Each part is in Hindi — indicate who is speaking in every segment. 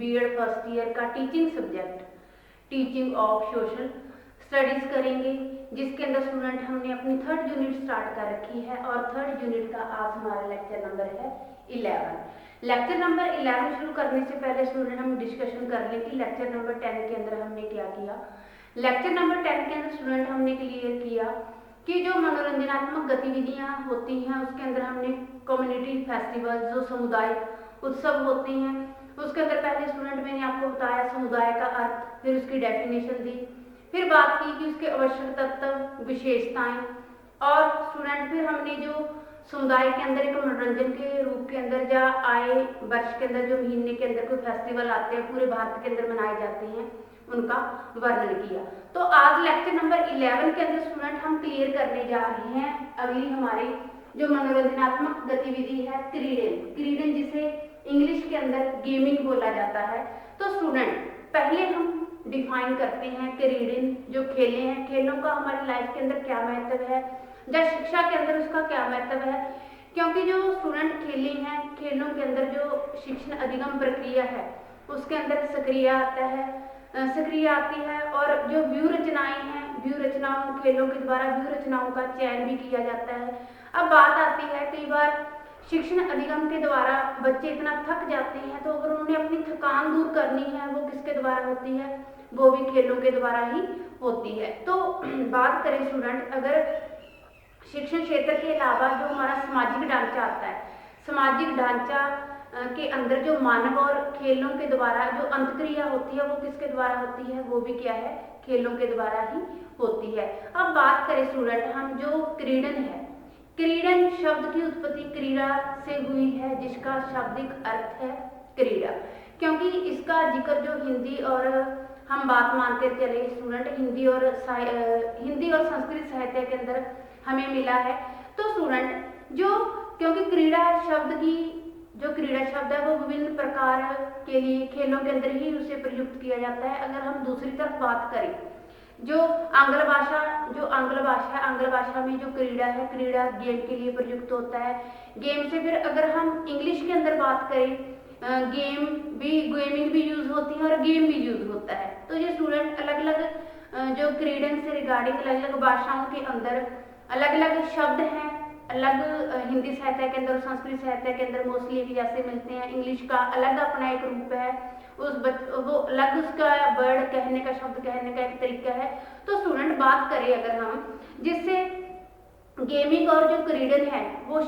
Speaker 1: बीएड फर्स्ट ईयर का teaching subject teaching of social studies करेंगे, जिसके अंदर स्टूडेंट हमने अपनी थर्ड यूनिट स्टार्ट कर रखी है और थर्ड यूनिट का आज हमारा लेक्चर नंबर है 11। लेक्चर नंबर 11 शुरू करने से पहले स्टूडेंट हम डिस्कशन कर लें कि लेक्चर नंबर 10 के अंदर हमने क्या किया। लेक्चर नंबर 10 के अंदर स्टूडेंट हमने क्लियर किया कि जो मनोरंजनात्मक गतिविधियां होती हैं उसके अंदर हमने कम्युनिटी फेस्टिवल, जो सामुदायिक उत्सव होते हैं, उसके अंदर पहले स्टूडेंट मैंने आपको बताया समुदाय का अर्थ, फिर उसकी डेफिनेशन दी, फिर बात की कि उसके आवश्यक तत्व, विशेषताएं, और स्टूडेंट फिर हमने जो समुदाय के अंदर एक मनोरंजन के रूप के अंदर या आए वर्ष के अंदर जो महीने के अंदर कोई फेस्टिवल आते हैं पूरे भारत के अंदर मनाए जाते हैं उनका वर्णन किया। तो आज लेक्चर नंबर 11 के अंदर स्टूडेंट हम क्लियर करने जा रहे हैं अगली हमारी जो मनोरंजनात्मक गतिविधि है क्रीडन जिसे इंग्लिश के अंदर गेमिंग बोला जाता है। तो स्टूडेंट पहले हम डिफाइन करते हैं क्रीडन, जो खेले हैं, खेलों का हमारी लाइफ के अंदर क्या महत्व है या शिक्षा के अंदर उसका क्या महत्व है, क्योंकि जो स्टूडेंट खेले हैं खेलों के अंदर जो शिक्षण अधिगम प्रक्रिया है उसके अंदर सक्रिय आती है और जो व्यू रचनाएं हैं, व्यू रचनाओं खेलों के द्वारा व्यू रचनाओं का चयन भी किया जाता है। अब बात आती है कई बार शिक्षण अधिगम के द्वारा बच्चे इतना थक जाते हैं तो अगर उन्हें अपनी थकान दूर करनी है वो किसके द्वारा होती है, वो भी खेलों के द्वारा ही होती है। तो बात करें स्टूडेंट अगर शिक्षण क्षेत्र के अलावा जो हमारा सामाजिक ढांचा आता है, सामाजिक ढांचा के अंदर जो मानव और खेलों के द्वारा जो अंतक्रिया होती है वो किसके द्वारा होती है, वो भी क्या है, खेलों के द्वारा ही होती है। अब बात करें स्टूडेंट हम जो क्रीडन है, क्रीडन शब्द की उत्पत्ति क्रीड़ा से हुई है जिसका शाब्दिक अर्थ है क्रीड़ा, क्योंकि इसका जिक्र जो हिंदी और हम बात मानते चले स्टूडेंट हिंदी और संस्कृत साहित्य के अंदर हमें मिला है। तो स्टूडेंट जो क्योंकि क्रीड़ा शब्द की जो क्रीड़ा शब्द है वो विभिन्न प्रकार के लिए खेलों के अंदर ही उसे प्रयुक्त किया जाता है। अगर हम दूसरी तरफ बात करें जो आंग्ल भाषा है, आंग्ल भाषा में जो क्रीड़ा है, क्रीड़ा गेम के लिए प्रयुक्त होता है। गेम से फिर अगर हम इंग्लिश के अंदर बात करें गेमिंग भी यूज होती है और गेम भी यूज होता है। तो ये स्टूडेंट अलग अलग जो क्रीडन से रिगार्डिंग अलग अलग भाषाओं के अंदर अलग अलग शब्द हैं, अलग हिंदी साहित्य के अंदर संस्कृत साहित्य के अंदर मोस्टली एक जैसे मिलते हैं, इंग्लिश का अलग अपना एक रूप है, वो अलग उसका वर्ड कहने का, शब्द कहने का एक तरीका है। तो स्टूडेंट बात करें अगर हम जिससे गेमिंग और जो क्रीडन है वो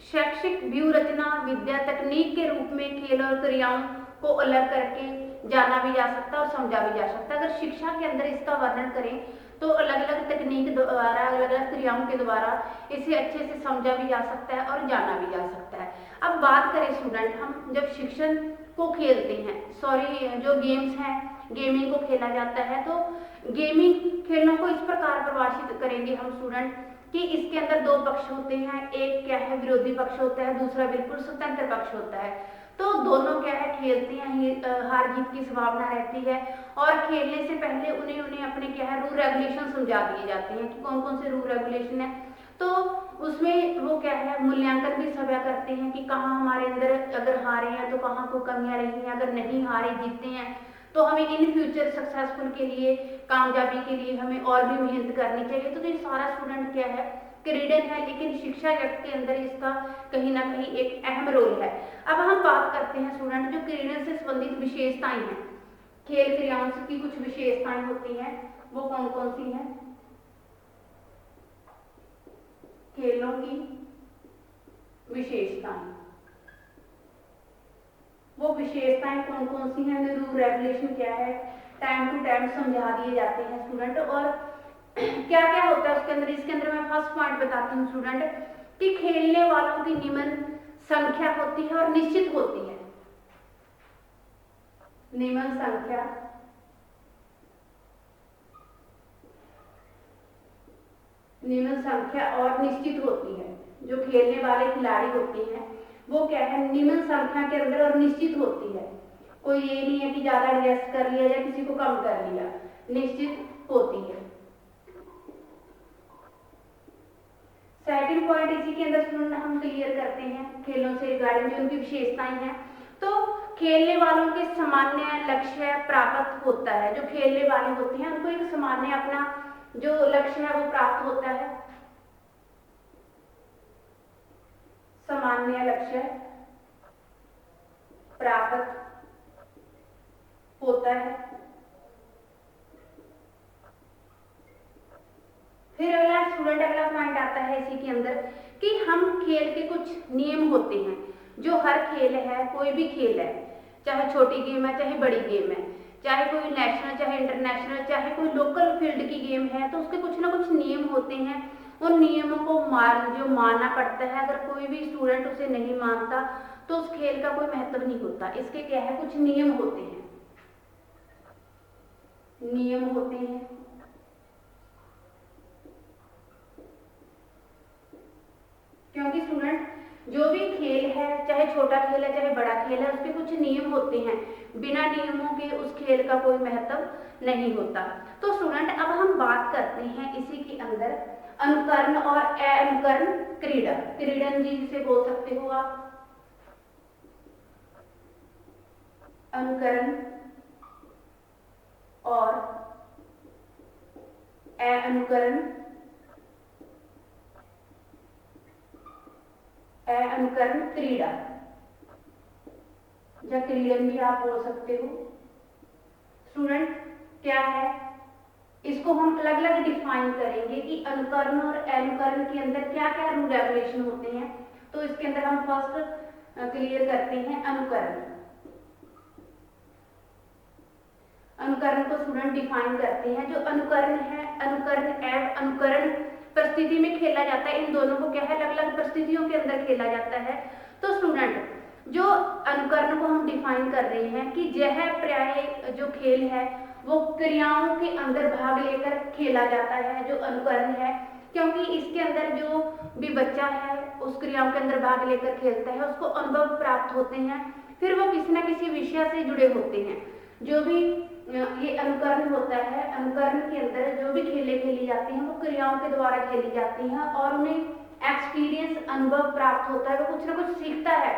Speaker 1: शैक्षिक व्यू रचना विद्या तकनीक के रूप में खेल और क्रियाओं को अलग करके जाना भी जा सकता है और समझा भी जा सकता है। अगर शिक्षा के अंदर इसका वर्णन करें तो अलग अलग तकनीक द्वारा अलग अलग क्रियाओं के द्वारा इसे अच्छे से समझा भी जा सकता है और जाना भी जा सकता है। अब बात करें स्टूडेंट हम जब शिक्षण को खेलते हैं जो गेम्स हैं गेमिंग को खेला जाता है, तो गेमिंग खेलों को इस प्रकार परिभाषित करेंगे हम स्टूडेंट कि इसके अंदर दो पक्ष होते हैं, एक क्या है विरोधी पक्ष होता है, दूसरा बिल्कुल स्वतंत्र पक्ष होता है। तो दोनों क्या है खेलते हैं, हार जीत की संभावना रहती है और खेलने से पहले उन्हें अपने क्या है रूल रेगुलेशन समझा दिए जाते हैं कि कौन कौन से रूल रेगुलेशन है। तो उसमें वो क्या है मूल्यांकन भी सभा करते हैं कि कहाँ हमारे अंदर अगर हारे हैं तो कहाँ को कमियां रही हैं, अगर नहीं हारे जीतते हैं तो हमें इन फ्यूचर सक्सेसफुल के लिए, कामयाबी के लिए हमें और भी मेहनत करनी चाहिए। तो ये सारा स्टूडेंट क्या है क्रीडन है, लेकिन शिक्षा जगत के अंदर इसका कहीं ना कहीं एक अहम रोल है। अब हम बात करते हैं स्टूडेंट जो क्रीडन से संबंधित विशेषताएं हैं, खेल क्रियाओं की कुछ विशेषताएं होती हैं, वो कौन कौन सी हैं, खेलों की विशेषताएं, वो विशेषताएं कौन कौन सी हैं, रूल रेगुलेशन क्या है, टाइम टू टाइम समझा दिए जाते हैं स्टूडेंट। और क्या क्या होता है उसके अंदर, इसके अंदर मैं फर्स्ट पॉइंट बताती हूँ स्टूडेंट कि खेलने वालों की निम्न संख्या होती है और निश्चित होती है, निम्न संख्या और निश्चित होती है। जो खेलने वाले खिलाड़ी होते हैं वो क्या है निम्न संख्या के अंदर और निश्चित होती है, कोई ये नहीं है कि ज्यादा एडजस्ट कर लिया या किसी को कम कर लिया, निश्चित होती है। सेकंड पॉइंट इसी के अंदर हम क्लियर करते हैं खेलों से रिगार्डिंग जो उनकी विशेषताएं हैं। तो खेलने वालों के सामान्य लक्ष्य प्राप्त होता है। जो खेलने वाले होते हैं उनको एक सामान्य अपना जो लक्ष्य है वो प्राप्त होता है, सामान्य लक्ष्य प्राप्त होता है। फिर अगला स्टूडेंट अगला पॉइंट आता है इसी के अंदर कि हम खेल के कुछ नियम होते हैं। जो हर खेल है, कोई भी खेल है, चाहे छोटी गेम है चाहे बड़ी गेम है, चाहे कोई नेशनल चाहे इंटरनेशनल चाहे कोई लोकल फील्ड की गेम है, तो उसके कुछ ना कुछ नियम होते हैं। उन नियमों को मानना पड़ता है। अगर कोई भी स्टूडेंट उसे नहीं मानता तो उस खेल का कोई महत्व नहीं होता। इसके क्या है, कुछ नियम होते हैं, नियम होते हैं। क्योंकि स्टूडेंट जो भी खेल है, चाहे छोटा खेल है चाहे बड़ा खेल है, उसके कुछ नियम होते हैं। बिना नियमों के उस खेल का कोई महत्व नहीं होता। तो स्टूडेंट अब हम बात करते हैं इसी के अंदर अनुकरण और अनुकरण क्रीडन। क्रीडन जी जिसे बोल सकते हो आप, अनुकरण और अनुकरण, अनुकरण क्रीडा या क्रीडन भी आप बोल सकते हो। स्टूडेंट क्या है, इसको हम अलग अलग डिफाइन करेंगे कि अनुकरण और अनुकरण के अंदर क्या क्या रूल रेगुलेशन होते हैं। तो इसके अंदर हम फर्स्ट क्लियर करते हैं अनुकरण। अनुकरण को स्टूडेंट डिफाइन करते हैं। जो अनुकरण है, अनुकरण एवं अनुकरण परिस्थिति में खेला जाता है। इन दोनों को क्या है, अलग अलग परिस्थितियों के अंदर खेला जाता है। तो स्टूडेंट जो अनुकरण को हम डिफाइन कर रहे हैं कि यह प्राय जो खेल है वो क्रियाओं के अंदर भाग लेकर खेला जाता है, जो अनुकरण है। क्योंकि इसके अंदर जो भी बच्चा है उस क्रियाओं के अंदर भाग लेकर खेलता है, उसको अनुभव प्राप्त होते हैं। फिर वो किसी न किसी विषय से जुड़े होते हैं। जो भी ये अनुकरण होता है, अनुकरण के अंदर जो भी खेलें खेली जाती हैं वो क्रियाओं के द्वारा खेली जाती हैं और उन्हें एक्सपीरियंस अनुभव प्राप्त होता है। वो कुछ ना कुछ सीखता है।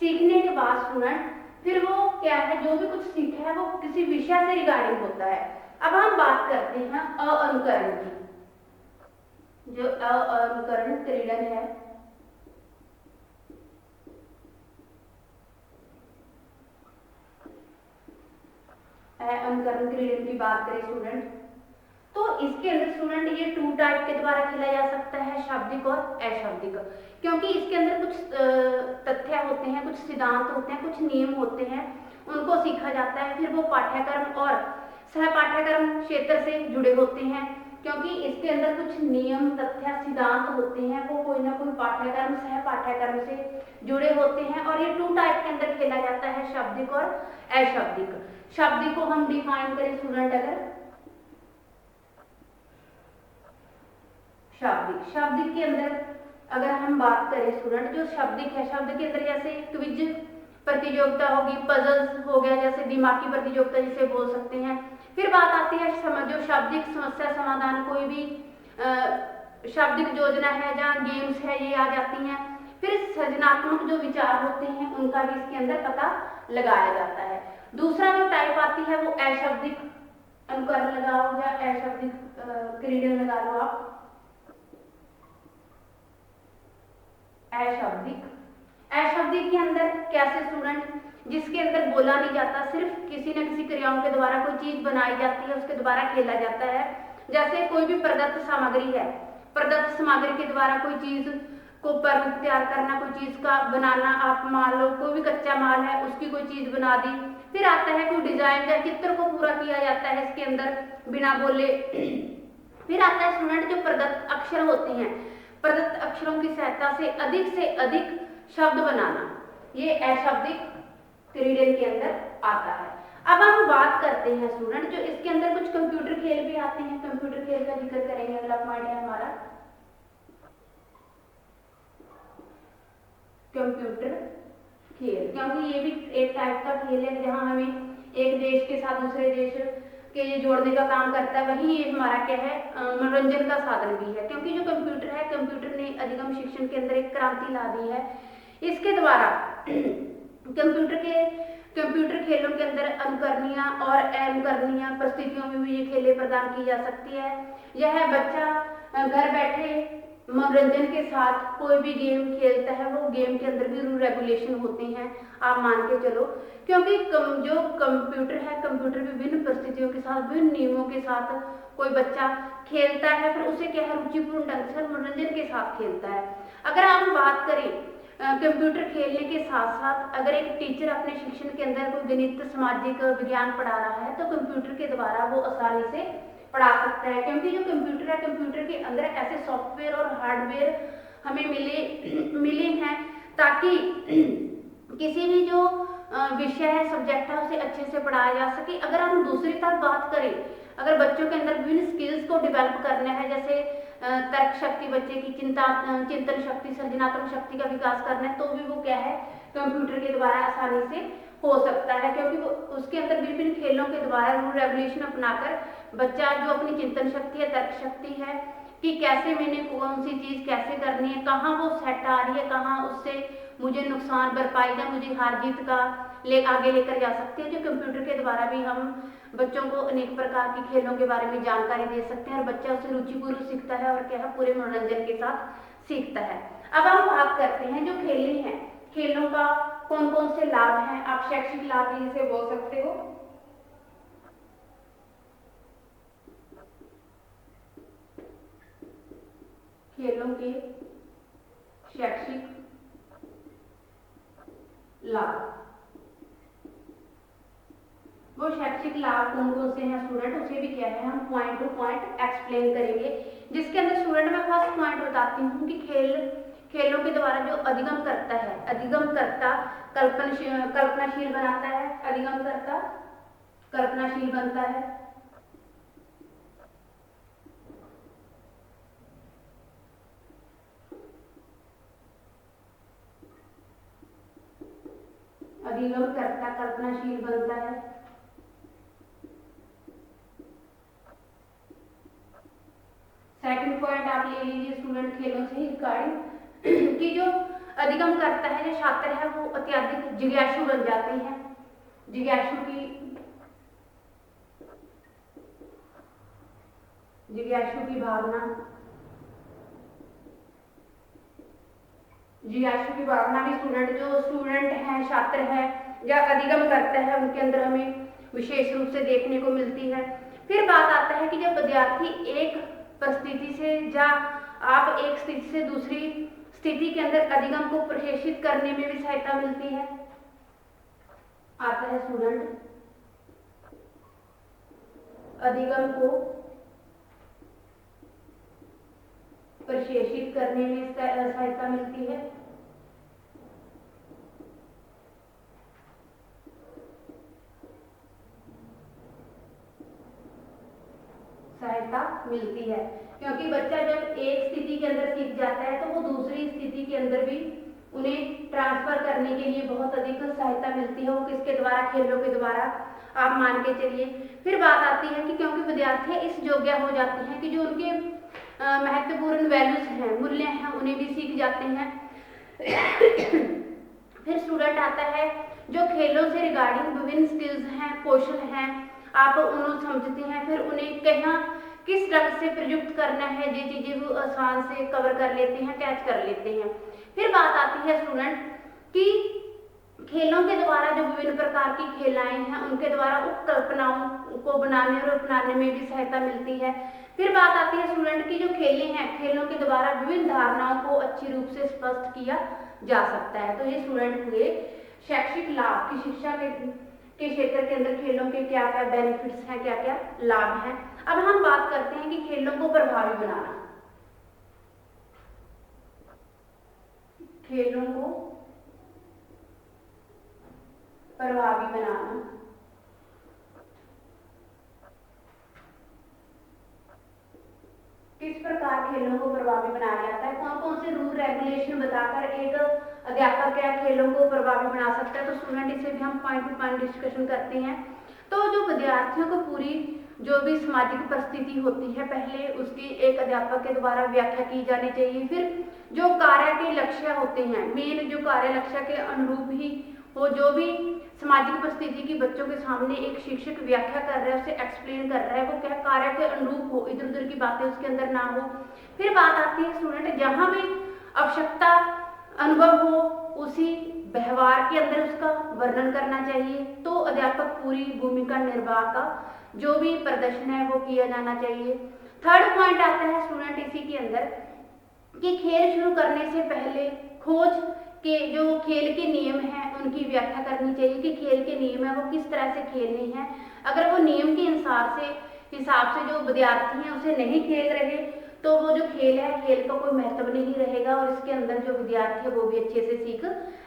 Speaker 1: सीखने के बाद स्टूडेंट फिर वो क्या है, जो भी कुछ सीखा है वो किसी विषय से रिगार्डिंग होता है। अब हम बात करते हैं अनुकरण की। जो अनुकरण क्रीडन है, अनुकरण क्रीडन की बात करें स्टूडेंट, तो इसके अंदर स्टूडेंट ये 2 टाइप के द्वारा खेला जा सकता है, शाब्दिक और अशाब्दिक। क्योंकि इसके अंदर कुछ तथ्य होते हैं, कुछ सिद्धांत होते हैं, कुछ नियम होते हैं, उनको सीखा जाता है। फिर वो पाठ्यक्रम और सह पाठ्यक्रम क्षेत्र से जुड़े होते हैं। क्योंकि इसके अंदर कुछ नियम, तथ्य, सिद्धांत होते हैं, वो कोई ना कोई पाठ्यक्रम सह पाठ्यक्रम से जुड़े होते हैं। और ये 2 टाइप के अंदर खेला जाता है, शाब्दिक और अशाब्दिक। शाब्दिक को हम डिफाइन करें स्टूडेंट, अगर शाब्दिक के अंदर अगर हम बात करें स्टूडेंट, जो शाब्दिक है, शब्द के अंदर जैसे क्विज प्रतियोगिता होगी, पजल्स हो गया, जैसे दिमागी प्रतियोगिता जिसे बोल सकते हैं। फिर बात आती है जो शाब्दिक समस्या समाधान, कोई भी शाब्दिक योजना है जहाँ गेम्स है ये आ जाती हैं। फिर सृजनात्मक जो विचार होते हैं उनका भी इसके अंदर पता लगाया जाता है। दूसरा जो टाइप आती है वो अशाब्दिक अनुकरण लगाओ या अशाब्दिक क्रीडन लगा लो आप। अशाब्दिक के अंदर कैसे स्टूडेंट, जिसके अंदर बोला नहीं जाता, सिर्फ किसी न किसी क्रियाओं के द्वारा कोई चीज बनाई जाती है, उसके द्वारा खेला जाता है। जैसे कोई भी प्रदत्त सामग्री है, प्रदत्त सामग्री के द्वारा कोई चीज को प्ररूप तैयार करना, कोई चीज का बनाना। आप मान लो कोई भी कच्चा माल है, उसकी कोई चीज बना दी। फिर आता है कोई डिजाइन या चित्र को पूरा किया जाता है इसके अंदर बिना बोले। फिर आता है स्टूडेंट जो प्रदत्त अक्षर होते हैं, प्रदत्त अक्षरों की सहायता से अधिक शब्द बनाना, ये अशाब्दिक क्रीडन के अंदर आता है। अब हम बात करते हैं स्टूडेंट जो इसके अंदर कुछ कंप्यूटर खेल भी आते हैं। कंप्यूटर खेल का जिक्र करेंगे, अगला पॉइंट है हमारा कंप्यूटर खेल। क्योंकि ये भी एक टाइप का खेल है जहां हमें एक देश के साथ दूसरे देश के जोड़ने का काम करता है। वही ये हमारा क्या है, मनोरंजन का साधन भी है। क्योंकि जो कंप्यूटर है, कंप्यूटर ने अधिगम शिक्षण के अंदर एक क्रांति ला दी है। इसके द्वारा कंप्यूटर खेलों के अंदर अनुकरणीय और अनुकरणीय परिस्थितियों में भी ये खेलें प्रदान की जा सकती है। यह बच्चा घर बैठे मनोरंजन के साथ कोई भी गेम खेलता है, वो गेम के अंदर भी रूल रेगुलेशन होते हैं, आप मान के चलो, क्योंकि जो कंप्यूटर है, कंप्यूटर विभिन्न परिस्थितियों के साथ, विभिन्न नियमों के साथ कोई बच्चा खेलता है, फिर उसे क्या है, रुचिपूर्ण ढंग से मनोरंजन के साथ खेलता है। अगर हम बात करें कंप्यूटर खेलने के साथ साथ अगर एक टीचर अपने शिक्षण के अंदर कोई गणित, सामाजिक विज्ञान पढ़ा रहा है, तो कंप्यूटर के द्वारा वो आसानी से पढ़ा सकता है, क्योंकि जो कंप्यूटर है, कंप्यूटर के अंदर ऐसे सॉफ्टवेयर और हार्डवेयर हमें मिले हैं ताकि किसी भी जो विषय है, सब्जेक्ट है, उसे अच्छे से पढ़ाया जा सके। अगर हम दूसरी तरफ बात करें, अगर बच्चों के अंदर विभिन्न स्किल्स को डेवलप करना है, जैसे तर्क शक्ति, बच्चे की चिंतन शक्ति, सृजनात्मक शक्ति का विकास करना है, तो भी वो क्या है, कंप्यूटर के द्वारा आसानी से हो सकता है, क्योंकि वो उसके अंदर विभिन्न खेलों के द्वारा रूल रेगुलेशन अपनाकर बच्चा जो अपनी चिंतन शक्ति है, तर्क शक्ति है कि कैसे मैंने कौन सी चीज कैसे करनी है, कहाँ वो सेट आ रही है, कहाँ उससे मुझे नुकसान भरपाई या मुझे हार जीत का आगे लेकर जा सकते हैं। जो कंप्यूटर के द्वारा भी हम बच्चों को अनेक प्रकार की खेलों के बारे में जानकारी दे सकते हैं और बच्चा उसे रुचिपूर्वक सीखता है और क्या है, पूरे मनोरंजन के साथ सीखता है। अब हम बात करते हैं जो खेलें हैं, खेलों का कौन कौन से लाभ हैं, आप शैक्षिक लाभ भी इसे बोल सकते हो। खेलों के शैक्षिक लाभ, वो शैक्षिक लाभ कौन कौन से हैं स्टूडेंट, उसे भी क्या है, हम पॉइंट टू पॉइंट एक्सप्लेन करेंगे, जिसके अंदर स्टूडेंट मैं फर्स्ट पॉइंट बताती हूँ कि खेलों के द्वारा जो अधिगम करता है, अधिगम करता कल्पनाशील बनाता है, अधिगम करता कल्पनाशील बनता है, अधिगम करता कल्पनाशील बनता है। सेकंड पॉइंट आप ले लीजिए स्टूडेंट, खेलों से ही रिगार्डिंग कि जो अधिगम करता है, जो छात्र है, वो अत्यधिक जिज्ञासु बन जाते हैं, जिज्ञासु की भावना, जिज्ञासु की भावना भी स्टूडेंट है, छात्र है या अधिगम करता है, उनके अंदर हमें विशेष रूप से देखने को मिलती है। फिर बात आता है कि जब विद्यार्थी एक परिस्थिति से या आप एक स्थिति से दूसरी स्थिति के अंदर अधिगम को प्रशिक्षित करने में भी सहायता मिलती है, आता है स्टूडेंट, अधिगम को प्रशिक्षित करने में सहायता मिलती है। सहायता मिलती है, क्योंकि बच्चा जब एक स्थिति के अंदर सीख जाता है तो वो दूसरी स्थिति के अंदर भी उन्हें ट्रांसफर करने के लिए बहुत अधिक सहायता मिलती है, वो किसके द्वारा, खेलों के द्वारा, आप मान के चलिए। फिर बात आती है कि क्योंकि विद्यार्थी इस योग्य हो जाते हैं कि जो उनके महत्वपूर्ण वैल्यूज हैं, मूल्य हैं, उन्हें भी सीख जाते हैं। फिर स्टूडेंट आता है जो खेलों से रिगार्डिंग विभिन्न स्किल्स हैं, कौशल हैं, आप उन्हें समझते हैं, फिर उन्हें कहाँ किस ढंग से प्रयुक्त करना है, ये चीजें वो आसान से कवर कर लेते हैं, कैच कर लेते हैं। फिर बात आती है स्टूडेंट कि खेलों के द्वारा जो विभिन्न प्रकार की खेलाएं हैं, उनके द्वारा उपकल्पनाओं को बनाने और अपनाने में भी सहायता मिलती है। फिर बात आती है स्टूडेंट की जो खेलें हैं, खेलों के द्वारा विभिन्न धारणाओं को अच्छी रूप से स्पष्ट किया जा सकता है। तो ये स्टूडेंट हुए शैक्षिक लाभ की शिक्षा के क्षेत्र के अंदर खेलों के क्या क्या बेनिफिट्स हैं, क्या क्या लाभ हैं। अब हम बात करते हैं कि खेलों को प्रभावी बनाना, खेलों को प्रभावी बनाना, किस प्रकार खेलों को प्रभावी बनाया जाता है, कौन कौन से रूल रेगुलेशन बताकर एक अध्यापक क्या खेलों को प्रभावी बना सकता है। तो स्टूडेंट इसे भी हम पॉइंट टू पॉइंट डिस्कशन करते हैं। तो जो विद्यार्थियों को पूरी जो भी सामाजिक परिस्थिति होती है, पहले उसकी एक अध्यापक के द्वारा व्याख्या की जानी चाहिए। फिर जो कार्य के लक्ष्य होते हैं, मेन जो कार्य लक्ष्य के अनुरूप ही वो जो भी सामाजिक परिस्थिति की बच्चों के सामने एक शिक्षक व्याख्या कर रहा है, उसे एक्सप्लेन कर रहा है, वो क्या कार्य के अनुरूप हो, इधर उधर की बातें उसके अंदर ना हो। फिर बात आती है स्टूडेंट जहाँ भी आवश्यकता अनुभव हो उसी व्यवहार के अंदर उसका वर्णन करना चाहिए। तो अध्यापक पूरी भूमिका निर्वाह का जो भी प्रदर्शन है वो किया जाना चाहिए। थर्ड पॉइंट आता है स्टूडेंट इसी के अंदर कि खेल शुरू करने से पहले खोज के जो खेल के नियम हैं उनकी व्याख्या करनी चाहिए कि खेल के नियम है वो किस तरह से खेलने हैं। अगर वो नियम के हिसाब से जो विद्यार्थी हैं उसे नहीं खेल रहे तो वो जो खेल है खेल का कोई महत्व नहीं रहेगा और इसके अंदर जो विद्यार्थी है वो भी अच्छे से सीख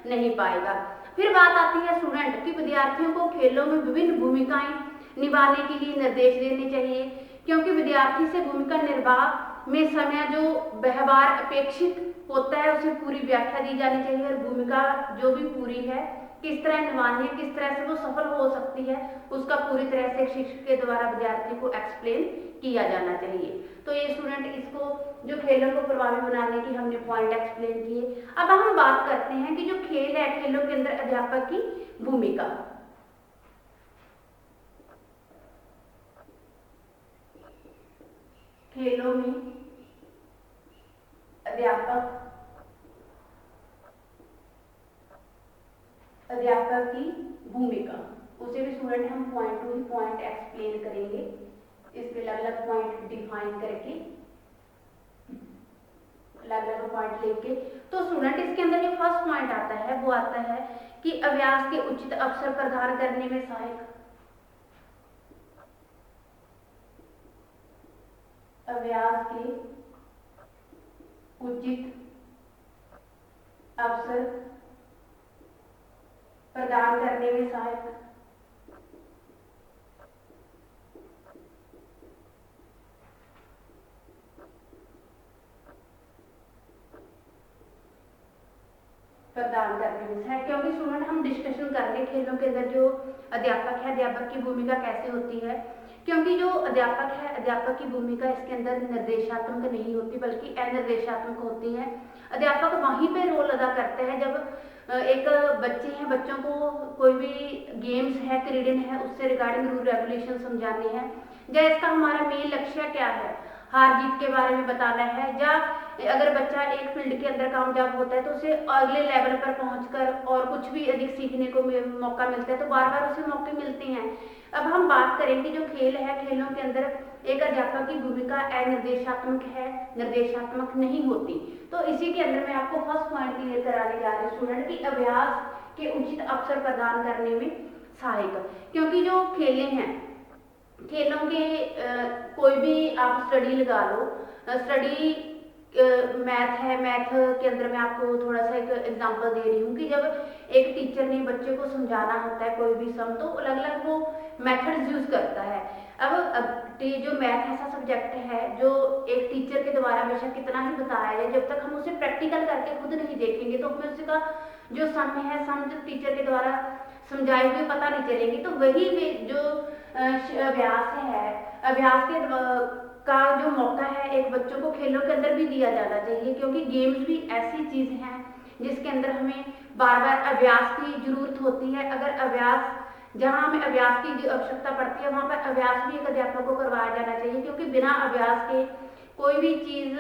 Speaker 1: नहीं पाएगा। फिर बात आती है स्टूडेंट कि विद्यार्थियों को खेलों में विभिन्न भूमिकाएं निभाने के लिए निर्देश देने चाहिए, क्योंकि विद्यार्थी से भूमिका निर्वाह में समय जो व्यवहार अपेक्षित होता है उसे पूरी व्याख्या दी जानी चाहिए और भूमिका जो भी पूरी है किस तरह निभानी है, किस तरह से वो सफल हो सकती है, उसका पूरी तरह से शिक्षक के द्वारा विद्यार्थी को एक्सप्लेन किया जाना चाहिए। तो ये स्टूडेंट इसको जो खेलों को प्रभावी बनाने की हमने पॉइंट एक्सप्लेन किए। अब हम बात करते हैं कि जो खेल है खेलों के अंदर अध्यापक की भूमिका। खेलों में अध्यापक की भूमिका उसे भी स्टूडेंट हम पॉइंट टू पॉइंट एक्सप्लेन करेंगे, इसके अलग अलग पॉइंट डिफाइन करके अलग अलग पॉइंट लेके। तो स्टूडेंट इसके अंदर जो फर्स्ट पॉइंट आता है वो आता है कि अभ्यास के उचित अवसर प्रदान करने में सहायक। अभ्यास के उचित अवसर प्रदान करने में सहायक। प्रदान करने में है, क्योंकि स्टूडेंट हम डिस्कशन कर रहे हैं खेलों के अंदर जो अध्यापक है अध्यापक की भूमिका कैसे होती है। क्योंकि जो अध्यापक है अध्यापक की भूमिका इसके अंदर निर्देशात्मक नहीं होती बल्कि अनिर्देशात्मक होती है। अध्यापक वहीं पे रोल अदा करते हैं जब एक बच्चे हैं, बच्चों को कोई भी गेम्स है क्रीडन है उससे रिगार्डिंग रूल रेगुलेशन समझाने हैं, या इसका हमारा मेन लक्ष्य क्या है, हार जीत के बारे में बताना है, या अगर बच्चा एक फील्ड के अंदर कामयाब होता है तो उसे अगले लेवल पर पहुंचकर और कुछ भी अधिक सीखने को मौका मिलता है, तो बार बार उसे मौके मिलते हैं। अब हम बात करें कि जो खेल है खेलों के अंदर एक अध्यापक की भूमिका अनिर्देशात्मक है, निर्देशात्मक नहीं होती। तो इसी के अंदर मैं आपको फर्स्ट पॉइंट क्लियर कराने जा रही हूँ स्टूडेंट की अभ्यास के उचित अवसर प्रदान करने में सहायक। क्योंकि जो खेलें हैं खेलों के कोई भी आप स्टडी लगा लो, स्टडी मैथ है, मैथ के अंदर मैं आपको थोड़ा सा एक एग्जांपल दे रही हूँ कि जब एक टीचर ने बच्चे को समझाना होता है कोई भी सम तो अलग अलग वो मेथड्स यूज करता है। अब जो मैथ ऐसा सब्जेक्ट है जो एक टीचर के द्वारा बेशक कितना ही बताया जाए जब तक हम उसे प्रैक्टिकल करके खुद नहीं देखेंगे तो हमें उसका जो सम है सम जो टीचर के द्वारा समझाए हुए पता नहीं चलेंगी। तो वही जो अभ्यास है अभ्यास के का जो मौका है एक बच्चों को खेलों के अंदर भी दिया जाना चाहिए, क्योंकि गेम्स भी ऐसी चीज है जिसके अंदर हमें बार बार अभ्यास की जरूरत होती है। अगर अभ्यास जहाँ हमें अभ्यास की आवश्यकता पड़ती है वहाँ पर अभ्यास भी एक अध्यापक को करवाया जाना चाहिए, क्योंकि बिना अभ्यास के कोई भी चीज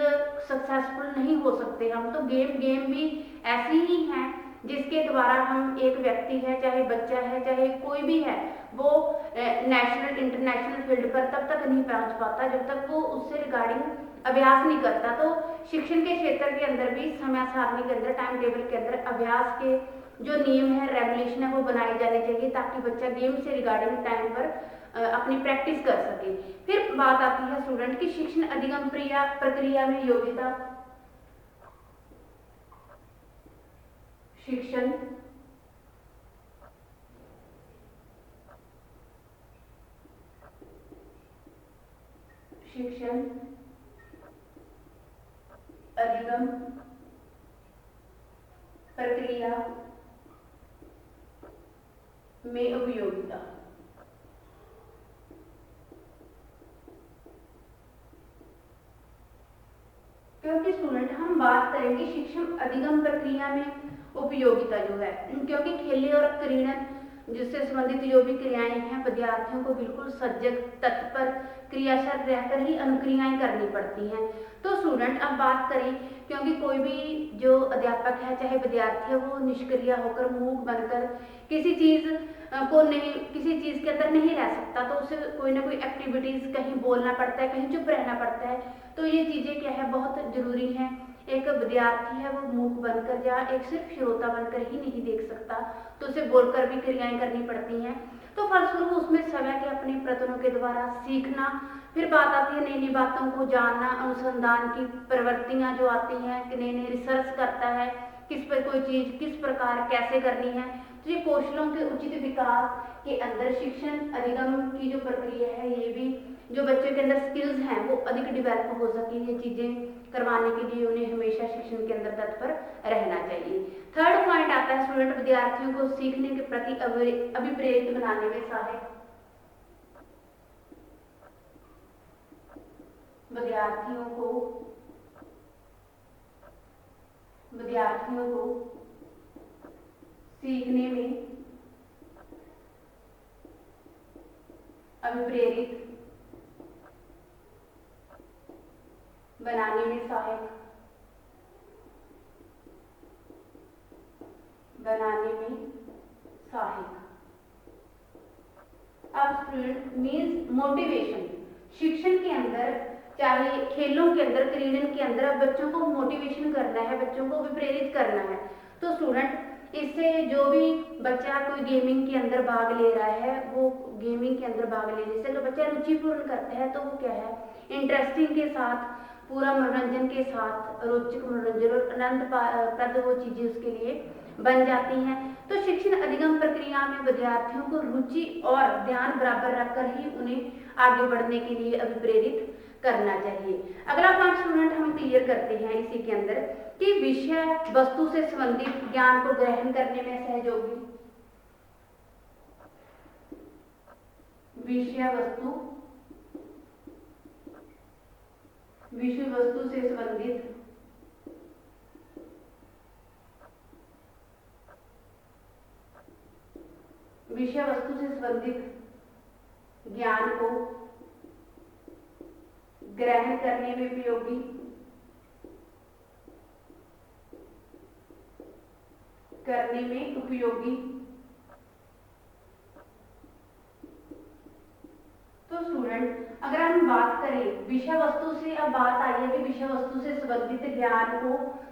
Speaker 1: सक्सेसफुल नहीं हो सकते हम। तो गेम भी ऐसी ही है जिसके द्वारा हम एक व्यक्ति है चाहे बच्चा है चाहे कोई भी है वो नेशनल इंटरनेशनल फील्ड पर तब तक नहीं पहुंच पाता जब तक वो उससे रिगार्डिंग अभ्यास नहीं करता। तो शिक्षण के क्षेत्र के अंदर भी समय सारणी के अंदर टाइम टेबल के अंदर अभ्यास के जो नियम है रेगुलेशन है वो बनाए जाने चाहिए ताकि बच्चा गेम से रिगार्डिंग टाइम पर अपनी प्रैक्टिस कर सके। फिर बात आती है स्टूडेंट की शिक्षण अधिगम प्रक्रिया में योग्यता। शिक्षण अधिगम प्रक्रिया में उपयोगिता। क्योंकि स्टूडेंट हम बात करेंगे शिक्षण अधिगम प्रक्रिया में उपयोगिता जो है, क्योंकि खेले और क्रीड़न जिससे संबंधित जो भी क्रियाएं हैं विद्यार्थियों को बिल्कुल सजग, तत्पर, क्रियाशील रहकर ही अनुक्रियाएं करनी पड़ती हैं। तो स्टूडेंट अब बात करें, क्योंकि कोई भी जो अध्यापक है चाहे विद्यार्थी है वो निष्क्रिय होकर मूक बनकर किसी चीज को नहीं, किसी चीज के अंदर नहीं रह सकता, तो उसे कोई ना कोई एक्टिविटीज, कहीं बोलना पड़ता है, कहीं चुप रहना पड़ता है। तो ये चीजें क्या है, बहुत जरूरी हैं। एक विद्यार्थी है वो मूक बनकर या एक सिर्फ श्रोता बनकर ही नहीं देख सकता, तो उसे बोलकर भी क्रियाएं करनी पड़ती हैं। तो फलस्वरूप उसमें समय के अपने प्रयत्नों के द्वारा सीखना, फिर बात आती है नई नई बातों को जानना, अनुसंधान की प्रवृत्तियां जो आती हैं कि नई नई रिसर्च करता है, किस पर कोई चीज किस प्रकार कैसे करनी है। तो ये कौशलों के उचित विकास के अंदर शिक्षण अधिगम की जो प्रक्रिया है, ये भी जो बच्चों के अंदर स्किल्स हैं वो अधिक डेवलप हो सके, ये चीजें करवाने के लिए उन्हें हमेशा शिक्षण के अंदर तत्पर रहना चाहिए। थर्ड पॉइंट आता है स्टूडेंट विद्यार्थियों को सीखने के प्रति अभिप्रेरित बनाने में सहायक। विद्यार्थियों को सीखने में अभिप्रेरित बनाने में सहायक अब स्टूडेंट मीन्स मोटिवेशन। शिक्षण के अंदर चाहे खेलों के अंदर, क्रीडन के अंदर बच्चों को मोटिवेशन करना है, बच्चों को प्रेरित करना है। तो स्टूडेंट इससे जो भी बच्चा कोई गेमिंग के अंदर भाग ले रहा है, वो गेमिंग के अंदर भाग लेने से अगर बच्चा रुचिपूर्ण करता है तो वो क्या है, इंटरेस्टिंग के साथ, पूरा मनोरंजन के साथ, रोचक मनोरंजन और आनंदप्रद वो चीजें उसके लिए बन जाती हैं। तो शिक्षण अधिगम प्रक्रिया में विद्यार्थियों को रुचि और ध्यान बराबर रखकर ही उन्हें आगे बढ़ने के लिए अभिप्रेरित करना चाहिए। अगला पॉइंट स्टूडेंट हम क्लियर करते हैं इसी के अंदर कि विषय वस्तु से संबंधित ज्ञान को ग्रहण करने में सहयोगी। विषय वस्तु से संबंधित ज्ञान को ग्रहण करने में उपयोगी तो स्टूडेंट अगर हम बात करें विषय वस्तु से, अब बात आई है कि विषय वस्तु से संबंधित ज्ञान को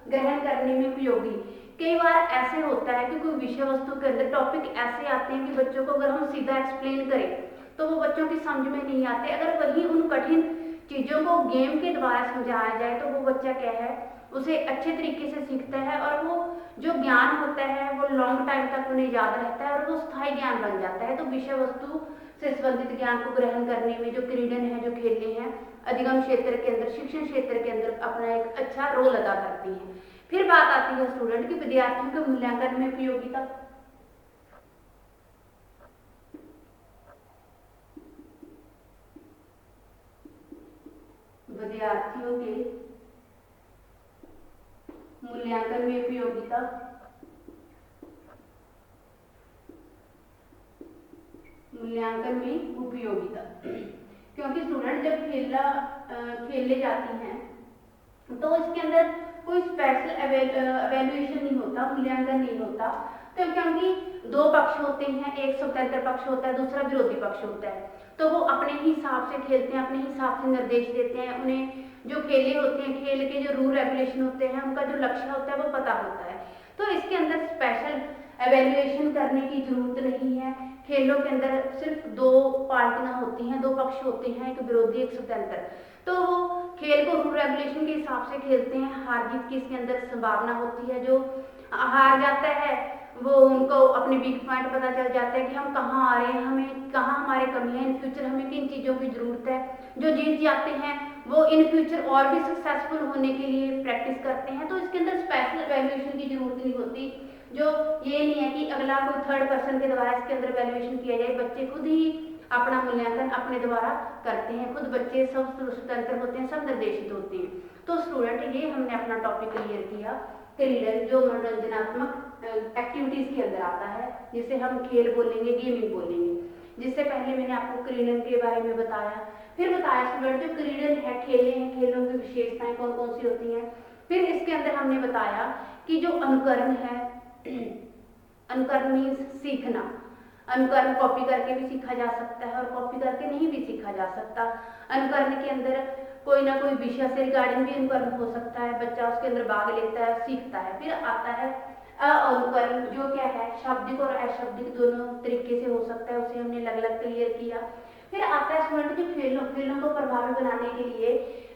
Speaker 1: ग्रहण करने में उपयोगी। कई बार ऐसे होता है कि कोई विषय वस्तु के अंदर टॉपिक ऐसे आते हैं कि बच्चों को अगर हम सीधा एक्सप्लेन करें तो वो बच्चों की समझ में नहीं आते। अगर वही उन कठिन चीजों को गेम के द्वारा समझाया जाए तो वो बच्चा क्या है, उसे अच्छे तरीके से सीखता है और वो जो ज्ञान होता है वो लॉन्ग टाइम तक उन्हें याद रहता है और वो स्थायी ज्ञान बन जाता है। तो विषय वस्तु से संबंधित ज्ञान को ग्रहण करने में जो क्रीडन है, जो खेलने हैं, अधिगम क्षेत्र के अंदर, शिक्षण क्षेत्र के अंदर अपना एक अच्छा रोल अदा करती हैं। फिर बात आती है स्टूडेंट की विद्यार्थियों के मूल्यांकन में उपयोगिता। विद्यार्थियों के मूल्यांकन में उपयोगिता क्योंकि स्टूडेंट जब खेलने जाती हैं तो इसके अंदर कोई स्पेशल एवेल्युएशन नहीं होता, मूल्यांकन नहीं होता। तो क्योंकि दो पक्ष होते हैं, एक स्वतंत्र पक्ष होता है, दूसरा विरोधी पक्ष होता है, तो वो अपने ही हिसाब से खेलते हैं, अपने हिसाब से निर्देश देते हैं। उन्हें जो खेले होते हैं, खेल के जो रूल रेगुलेशन होते हैं, उनका जो लक्ष्य होता है वो पता होता है। तो इसके अंदर स्पेशल एवेल्युएशन करने की जरूरत नहीं है। खेलों के अंदर सिर्फ दो पार्टियां होती हैं, दो पक्ष होते हैं, एक विरोधी एक स्वतंत्र। तो वो खेल को रूल रेगुलेशन के हिसाब से खेलते हैं। हार जीत की इसके अंदर संभावना होती है। जो हार जाता है वो उनको अपने वीक पॉइंट पता चल जाता है कि हम कहाँ आ रहे हैं, हमें कहाँ हमारे कमी है, इन फ्यूचर हमें किन चीज़ों की जरूरत है। जो जीत जाते हैं वो इन फ्यूचर और भी सक्सेसफुल होने के लिए प्रैक्टिस करते हैं। तो इसके अंदर स्पेशल एवेल्युएशन की जरूरत नहीं होती। जो ये नहीं है कि अगला कोई थर्ड पर्सन के द्वारा इसके अंदर एवेल्युएशन किया जाए, बच्चे खुद ही अपना मूल्यांकन अपने द्वारा करते हैं। खुद बच्चे सब स्वतंत्र होते हैं, सब निर्देशित होते हैं। तो स्टूडेंट ये हमने अपना टॉपिक क्लियर किया क्रीडन, जो मनोरंजनात्मक एक्टिविटीज के अंदर आता है, जिसे हम खेल बोलेंगे, गेमिंग बोलेंगे। जिससे पहले मैंने आपको क्रीडन के बारे में बताया, फिर बताया स्टूडेंट जो क्रीडन है, खेले हैं, खेलों की विशेषताएं कौन कौन सी होती हैं। फिर इसके अंदर हमने बताया कि जो अनुकरण है, अनुकरण मीन्स सीखना, अनुकरण कॉपी करके भी सीखा जा सकता है और कॉपी करके नहीं भी सीखा जा सकता। अनुकरण के अंदर कोई ना कोई विषय से रिगार्डिंग भी अनुकरण हो सकता है, बच्चा उसके अंदर भाग लेता है, सीखता है। फिर आता है अनुकरण, जो क्या है शाब्दिक और अशाब्दिक दोनों तरीके से हो सकता है, उसे हमने अलग अलग क्लियर किया। फिर आता है स्टूडेंट जो खेलों को प्रभावी बनाने के लिए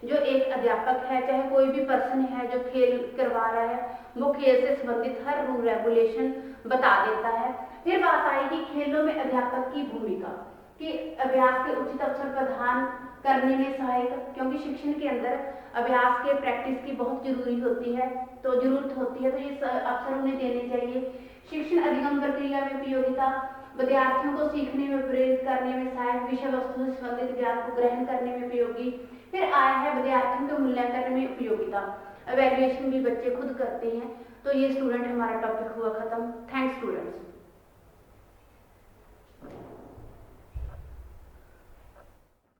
Speaker 1: जो एक अध्यापक है, चाहे कोई भी पर्सन है जो खेल करवा रहा है, वो खेल से संबंधित हर रूल रेगुलेशन बता देता है। फिर बात आएगी खेलों में अध्यापक की भूमिका, कि अभ्यास के उचित अवसर प्रदान करने में सहायक, क्योंकि शिक्षण के अंदर अभ्यास के प्रैक्टिस की बहुत जरूरी होती है, तो जरूरत होती है, तो ये अवसर उन्हें देने चाहिए। शिक्षण अधिगम प्रक्रिया में उपयोगिता, विद्यार्थियों को सीखने में प्रेरित करने में सहायक, विषय वस्तु से संबंधित ज्ञान को ग्रहण करने में उपयोगी। फिर आया है विद्यार्थियों के मूल्यांकन में उपयोगिता, एवेल्युएशन भी बच्चे खुद करते हैं। तो ये स्टूडेंट हमारा टॉपिक हुआ खत्म। Thanks students.